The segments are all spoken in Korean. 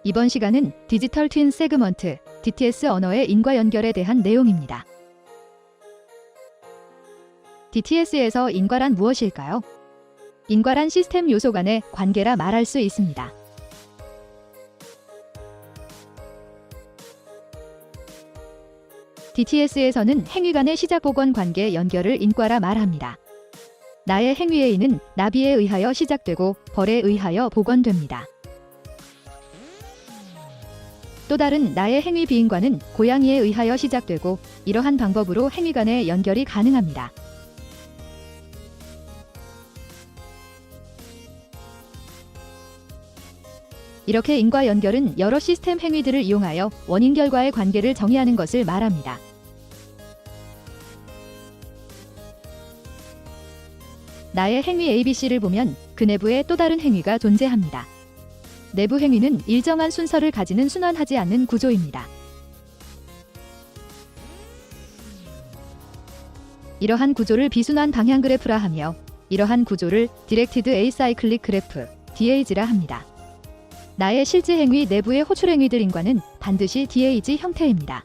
이번 시간은 디지털 트윈 세그먼트, DTS 언어의 인과 연결에 대한 내용입니다. DTS에서 인과란 무엇일까요? 인과란 시스템 요소 간의 관계라 말할 수 있습니다. DTS에서는 행위 간의 시작 복원 관계 연결을 인과라 말합니다. 나의 행위 A는 나비에 의하여 시작되고 벌에 의하여 복원됩니다. 또 다른 나의 행위 B인과는 고양이에 의하여 시작되고 이러한 방법으로 행위 간의 연결이 가능합니다. 이렇게 인과 연결은 여러 시스템 행위들을 이용하여 원인-결과의 관계를 정의하는 것을 말합니다. 나의 행위 ABC를 보면 그 내부에 또 다른 행위가 존재합니다. 내부 행위는 일정한 순서를 가지는 순환하지 않는 구조입니다. 이러한 구조를 비순환 방향 그래프라 하며 이러한 구조를 디렉티드 에이사이클릭 그래프, DAG라 합니다. 나의 실제 행위 내부의 호출 행위들인과는 반드시 DAG 형태입니다.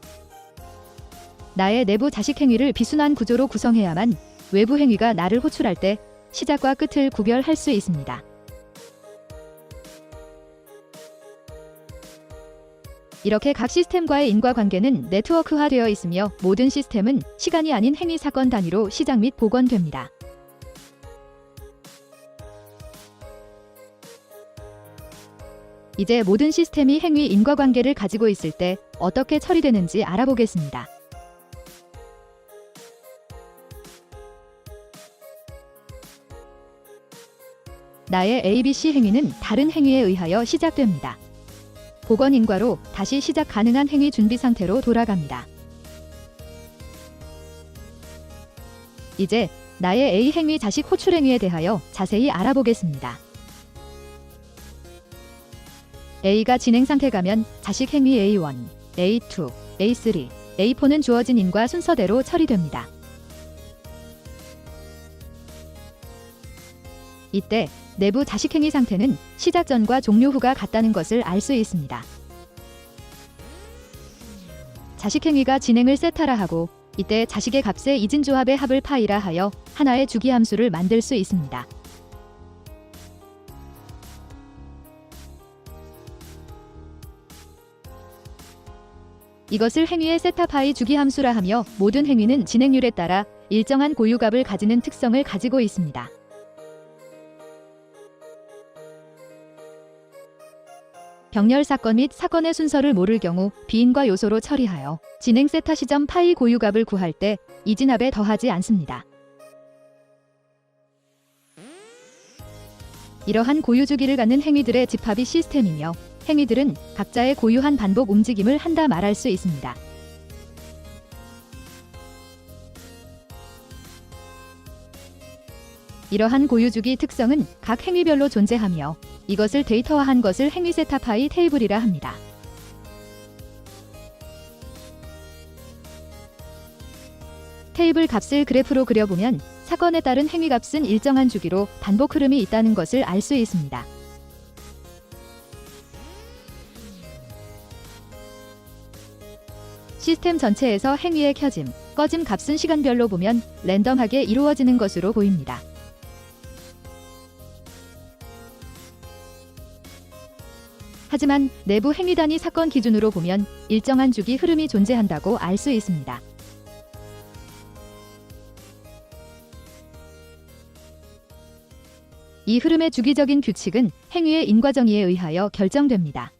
나의 내부 자식 행위를 비순환 구조로 구성해야만 외부 행위가 나를 호출할 때 시작과 끝을 구별할 수 있습니다. 이렇게 각 시스템과의 인과관계는 네트워크화되어 있으며 모든 시스템은 시간이 아닌 행위 사건 단위로 시작 및 복원됩니다. 이제 모든 시스템이 행위 인과관계를 가지고 있을 때 어떻게 처리되는지 알아보겠습니다. 나의 ABC 행위는 다른 행위에 의하여 시작됩니다. 복원 인과로 다시 시작 가능한 행위 준비 상태로 돌아갑니다. 이제 나의 A 행위 자식 호출 행위에 대하여 자세히 알아보겠습니다. A가 진행 상태 가면 자식 행위 A1, A2, A3, A4는 주어진 인과 순서대로 처리됩니다. 이때 내부 자식 행위 상태는 시작 전과 종료 후가 같다는 것을 알 수 있습니다. 자식 행위가 진행을 세타라 하고 이때 자식의 값의 이진 조합의 합을 파이라 하여 하나의 주기 함수를 만들 수 있습니다. 이것을 행위의 세타 파이 주기 함수라 하며 모든 행위는 진행률에 따라 일정한 고유값을 가지는 특성을 가지고 있습니다. 병렬 사건 및 사건의 순서를 모를 경우 비인과 요소로 처리하여 진행 세타 시점 파이 고유값을 구할 때 이진합에 더하지 않습니다. 이러한 고유주기를 갖는 행위들의 집합이 시스템이며 행위들은 각자의 고유한 반복 움직임을 한다 말할 수 있습니다. 이러한 고유주기 특성은 각 행위별로 존재하며 이것을 데이터화한 것을 행위 세타 파이 테이블이라 합니다. 테이블 값을 그래프로 그려보면 사건에 따른 행위 값은 일정한 주기로 반복 흐름이 있다는 것을 알 수 있습니다. 시스템 전체에서 행위의 켜짐, 꺼짐 값은 시간별로 보면 랜덤하게 이루어지는 것으로 보입니다. 하지만 내부 행위 단위 사건 기준으로 보면 일정한 주기 흐름이 존재한다고 알 수 있습니다. 이 흐름의 주기적인 규칙은 행위의 인과정의에 의하여 결정됩니다.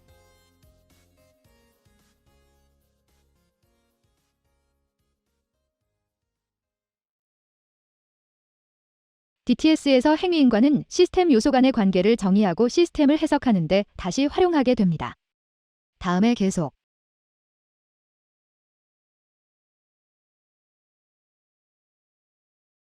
DTS에서 행위인과는 시스템 요소 간의 관계를 정의하고 시스템을 해석하는 데 다시 활용하게 됩니다. 다음에 계속